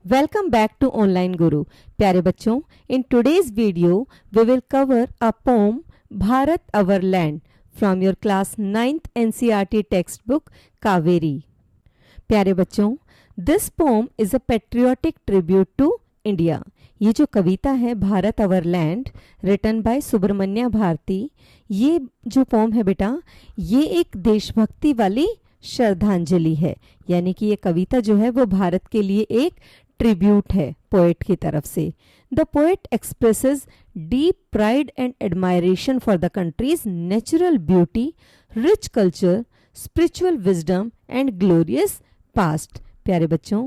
Welcome back to Online Guru. प्यारे बच्चों, in today's video we will cover a poem Bharat Our Land from your class 9th NCERT textbook Kaveri. प्यारे बच्चों, this poem is a patriotic tribute to India. ये जो कविता है Bharat our land written by Subramania Bharati, ये जो पोम है बेटा, ये एक देशभक्ति वाली श्रद्धांजलि है। यानी कि ये कविता जो है वो भारत के लिए एक ट्रिब्यूट है पोएट की तरफ से। The poet expresses deep pride and admiration for the countries natural beauty, rich culture, spiritual wisdom and glorious past. प्यारे बच्चों,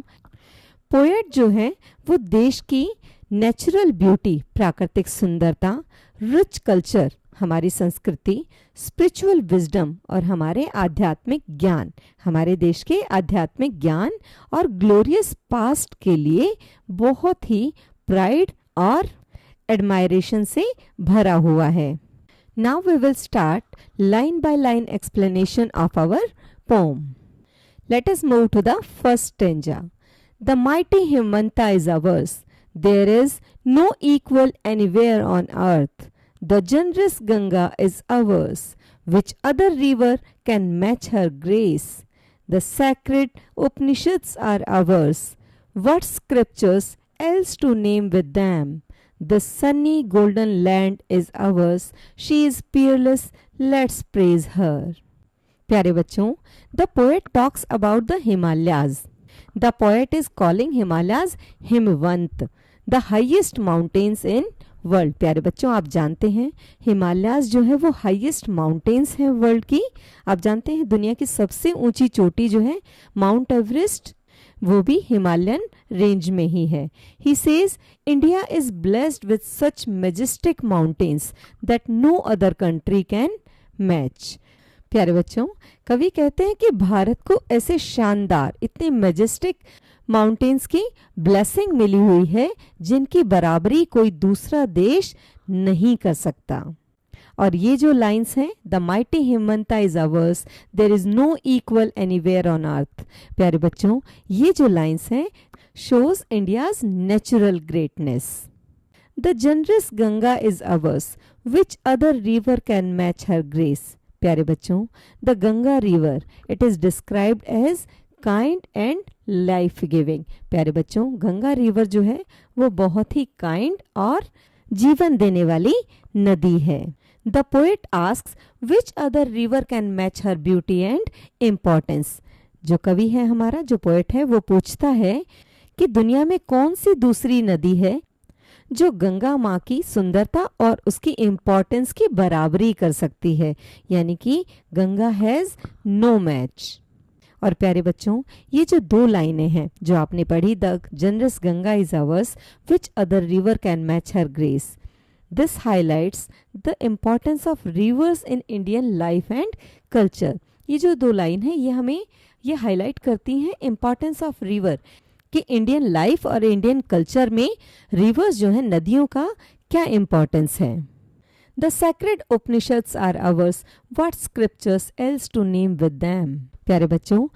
पोएट जो है वो देश की नेचुरल ब्यूटी, प्राकृतिक सुंदरता, रिच कल्चर, हमारी संस्कृति, स्पिरिचुअल विजडम और हमारे आध्यात्मिक ज्ञान, हमारे देश के आध्यात्मिक ज्ञान और ग्लोरियस पास्ट के लिए बहुत ही प्राइड और एडमायरेशन से भरा हुआ है। Now we will start line by line explanation of our poem. Let us move to the first stanza. The mighty Himanta is ours. There is no equal anywhere on earth. The generous Ganga is ours. Which other river can match her grace? The sacred Upanishads are ours. What scriptures else to name with them? The sunny golden land is ours. She is peerless. Let's praise her. प्यारे बच्चों, the poet talks about the Himalayas. The poet is calling Himalayas Himvant, the highest mountains in world. प्यारे बच्चों, आप जानते हैं हिमालयाज जो है वो हाईएस्ट माउंटेन्स हैं वर्ल्ड की। आप जानते हैं दुनिया की सबसे ऊंची चोटी जो है माउंट एवरेस्ट, वो भी हिमालयन रेंज में ही है। He says India is blessed with such majestic mountains that no other country can match. प्यारे बच्चों, कवि कहते हैं कि भारत को ऐसे शानदार, इतने मैजेस्टिक माउंटेन्स की ब्लेसिंग मिली हुई है जिनकी बराबरी कोई दूसरा देश नहीं कर सकता। और ये जो लाइंस हैं, the mighty Himavanta is ours, there is no equal anywhere on earth. प्यारे बच्चों, ये जो लाइंस हैं shows India's natural greatness. The generous Ganga is ours, which other river can match her grace. प्यारे बच्चों, the Ganga river, it is described as kind and life giving. प्यारे बच्चों, Ganga river जो है वो बहुत ही काइंड और जीवन देने वाली नदी है। The poet asks which other river can match her beauty and importance. जो कवि है हमारा, जो पोएट है, वो पूछता है कि दुनिया में कौन सी दूसरी नदी है जो गंगा माँ की सुंदरता और उसकी इम्पोर्टेंस की बराबरी कर सकती है। यानी कि गंगा हैज़ नो मैच। और प्यारे बच्चों, ये जो दो लाइनें हैं जो आपने पढ़ी, the generous Ganga is ours, which other river can match her grace, this highlights the importance of reverse in Indian life and culture. ये जो दो लाइन है ये हमें ये हाईलाइट करती हैं इम्पोर्टेंस ऑफ रिवर, कि इंडियन लाइफ और इंडियन कल्चर में रिवर्स जो है, नदियों का क्या इम्पोर्टेंस है। The sacred Upanishads are ours, what scriptures else to name with them. प्यारे बच्चों,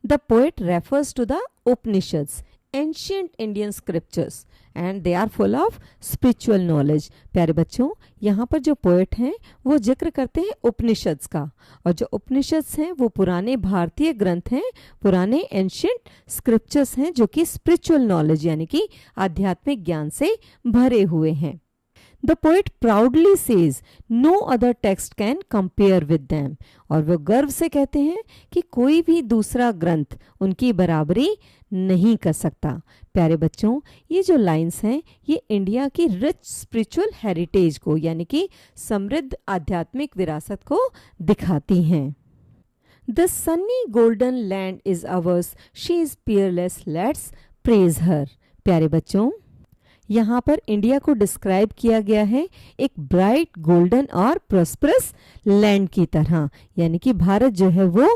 the poet refers to the Upanishads, ancient Indian scriptures, and they are full of spiritual knowledge. प्यारे बच्चों, यहाँ पर जो पोएट हैं वो जिक्र करते हैं उपनिषद्स का, और जो उपनिषद्स हैं वो पुराने भारतीय ग्रंथ हैं, पुराने एंशियंट स्क्रिप्चर्स हैं जो कि स्पिरिचुअल नॉलेज यानी कि आध्यात्मिक ज्ञान से भरे हुए हैं। The poet proudly says no other text can compare with them. और वो गर्व से कहते हैं कि कोई भी दूसरा ग्रंथ उनकी बराबरी नहीं कर सकता। प्यारे बच्चों, ये जो लाइंस हैं ये इंडिया की रिच स्पिरिचुअल हेरिटेज को, यानी कि समृद्ध आध्यात्मिक विरासत को दिखाती हैं। The sunny golden land is ours. She is peerless. Let's praise her. प्यारे बच्चों, यहाँ पर इंडिया को डिस्क्राइब किया गया है एक ब्राइट, गोल्डन और प्रॉस्परस लैंड की तरह। यानी कि भारत जो है वो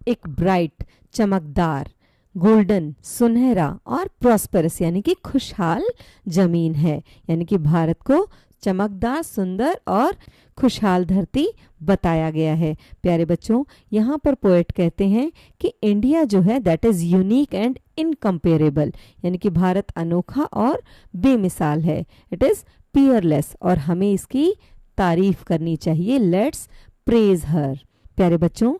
एक ब्राइट, चमकदार, गोल्डन, सुनहरा और प्रॉस्परस यानी कि खुशहाल जमीन है। यानी कि भारत को चमकदार, सुंदर और खुशहाल धरती बताया गया है। प्यारे बच्चों, यहाँ पर पोएट कहते हैं कि इंडिया जो है that is unique and incomparable, यानी कि भारत अनोखा और बेमिसाल है। इट इज़ पियरलेस, और हमें इसकी तारीफ करनी चाहिए। लेट्स प्रेज हर। प्यारे बच्चों,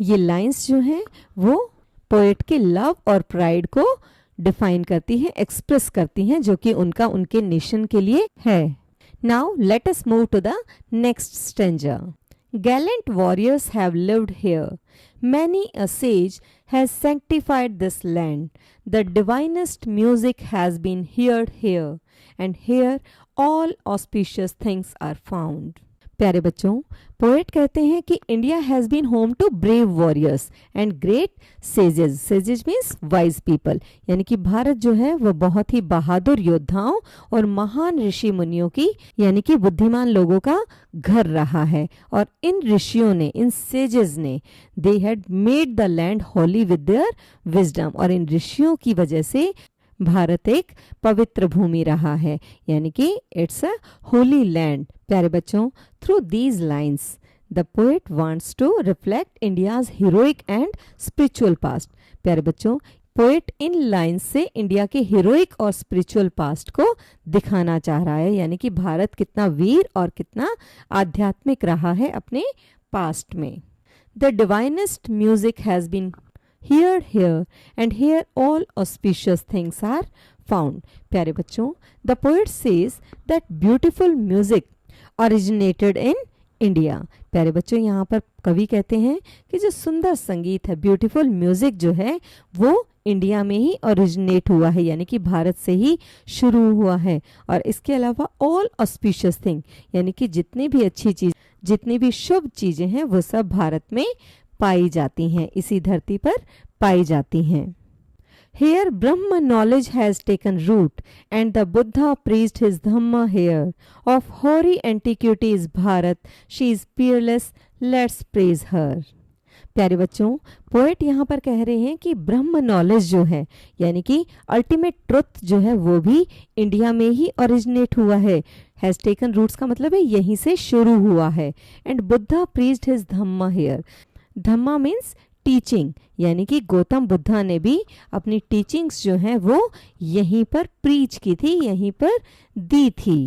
ये लाइंस जो हैं वो पोएट के लव और प्राइड को डिफाइन करती हैं, एक्सप्रेस करती हैं, जो कि उनके नेशन के लिए है। Now let us move to the next stanza. Gallant warriors have lived here. Many a sage has sanctified this land. The divinest music has been heard here, and here all auspicious things are found. प्यारे बच्चों, poet कहते हैं कि India has been home to brave warriors and great sages. Sages means wise people, यानी कि भारत जो है वह बहुत ही बहादुर योद्धाओं और महान ऋषि मुनियों की, यानी कि बुद्धिमान लोगों का घर रहा है। और इन ऋषियों ने, इन सेजेस ने, they had made the land Holi with their wisdom, और इन ऋषियों की वजह से भारत एक पवित्र भूमि रहा है, यानी कि इट्स अ होली लैंड। प्यारे बच्चों, through these lines the poet wants to reflect India's heroic and spiritual past. प्यारे बच्चों, पोएट इन लाइन्स से इंडिया के हीरोइक और स्पिरिचुअल पास्ट को दिखाना चाह रहा है, यानी कि भारत कितना वीर और कितना आध्यात्मिक रहा है अपने पास्ट में। The divinest music has been heard here, and here all auspicious things are found. प्यारे बच्चों, the poet says that beautiful music originated in India. प्यारे बच्चों, यहाँ पर कवि कहते हैं कि जो सुंदर संगीत है, ब्यूटीफुल म्यूजिक जो है वो इंडिया में ही ओरिजिनेट हुआ है, यानी कि भारत से ही शुरू हुआ है। और इसके अलावा ऑल ऑस्पिशियस थिंग, यानी कि जितनी भी अच्छी चीज, जितनी भी शुभ चीजें हैं वो सब भारत में पाई जाती हैं, इसी धरती पर पाई जाती हैं। Here Brahma knowledge has taken root, and the Buddha preached his Dhamma here. Of hoary antiquity is Bharat, she is peerless, let's praise her. प्यारे बच्चों, पोएट यहाँ पर कह रहे हैं कि ब्रह्म नॉलेज जो है, यानी कि अल्टीमेट ट्रुथ जो है, वो भी इंडिया में ही ओरिजिनेट हुआ है। हैज़ टेकन रूट्स का मतलब है यहीं से शुरू हुआ है। And Buddha preached his Dhamma here. Dhamma means teaching, यानी कि गौतम बुद्धा ने भी अपनी टीचिंग्स जो हैं वो यहीं पर प्रीच की थी, यहीं पर दी थी।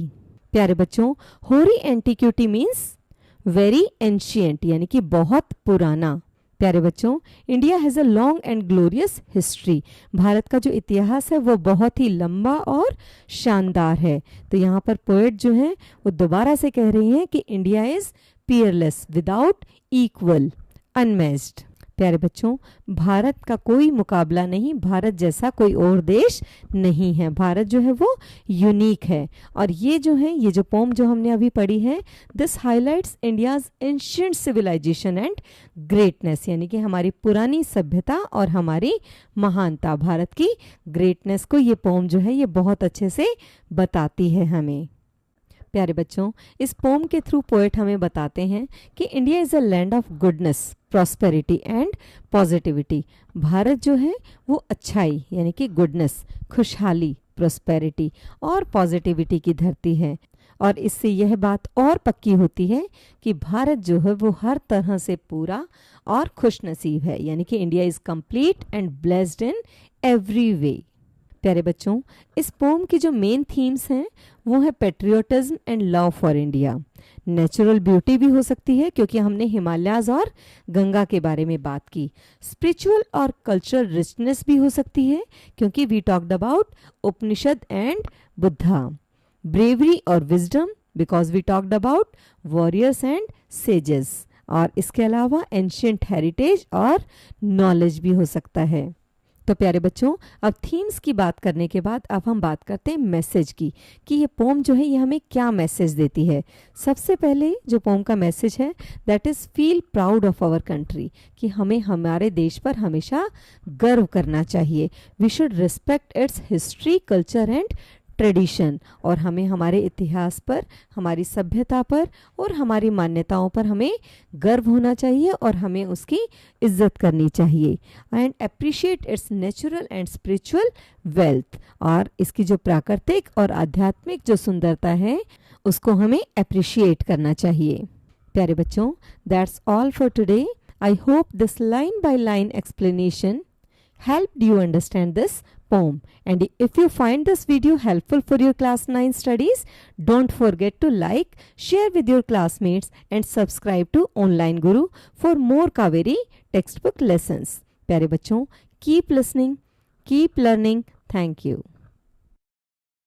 प्यारे बच्चों, होरी एंटिक्विटी मीन्स वेरी एंशियंट, यानी कि बहुत पुराना। प्यारे बच्चों, India has a long and glorious history. Bharat का जो इतिहास है वो बहुत ही लंबा और शानदार है। तो यहाँ पर पोएट जो है वो दोबारा से कह रही हैं कि India is Peerless, without equal, unmatched. प्यारे बच्चों, भारत का कोई मुकाबला नहीं, भारत जैसा कोई और देश नहीं है। भारत जो है वो यूनिक है। और ये जो है, ये जो पोम जो हमने अभी पढ़ी है, this highlights India's ancient civilisation and greatness, यानी कि हमारी पुरानी सभ्यता और हमारी महानता, भारत की ग्रेटनेस को ये पोम जो है ये बहुत अच्छे से बताती है हमें। प्यारे बच्चों, इस पोम के थ्रू पोएट हमें बताते हैं कि India is a land of goodness, prosperity and positivity. Bharat जो है वो अच्छाई, यानी कि गुडनेस, खुशहाली, प्रॉस्पेरिटी और पॉजिटिविटी की धरती है। और इससे यह बात और पक्की होती है कि भारत जो है वो हर तरह से पूरा और खुशनसीब है, यानी कि India is complete and blessed in every way. प्यारे बच्चों, इस पोम की जो मेन थीम्स हैं वो है patriotism and love for India. Natural beauty भी हो सकती है, क्योंकि हमने हिमालयाज और गंगा के बारे में बात की। स्पिरिचुअल और कल्चरल रिचनेस भी हो सकती है, क्योंकि we talked about Upanishad and Buddha. Bravery और wisdom, because we talked about warriors and sages. और इसके अलावा एंशिएंट हेरिटेज और नॉलेज भी हो सकता है। तो प्यारे बच्चों, अब थीम्स की बात करने के बाद अब हम बात करते हैं मैसेज की, कि ये पोम जो है ये हमें क्या मैसेज देती है। सबसे पहले जो पोम का मैसेज है that is feel proud of our country, कि हमें हमारे देश पर हमेशा गर्व करना चाहिए। We should respect its history, culture and tradition, और हमें हमारे इतिहास पर, हमारी सभ्यता पर और हमारी मान्यताओं पर हमें गर्व होना चाहिए और हमें उसकी इज्जत करनी चाहिए। And appreciate it's natural and spiritual wealth, और इसकी जो प्राकृतिक और आध्यात्मिक जो सुंदरता है उसको हमें अप्रिशिएट करना चाहिए। प्यारे बच्चों, that's all for today. I hope this line by line explanation helped you understand this poem, and if you find this video helpful for your class 9 studies, don't forget to like, share with your classmates and subscribe to Online Guru for more Kaveri textbook lessons. प्यारे बच्चों, keep listening, keep learning. Thank you.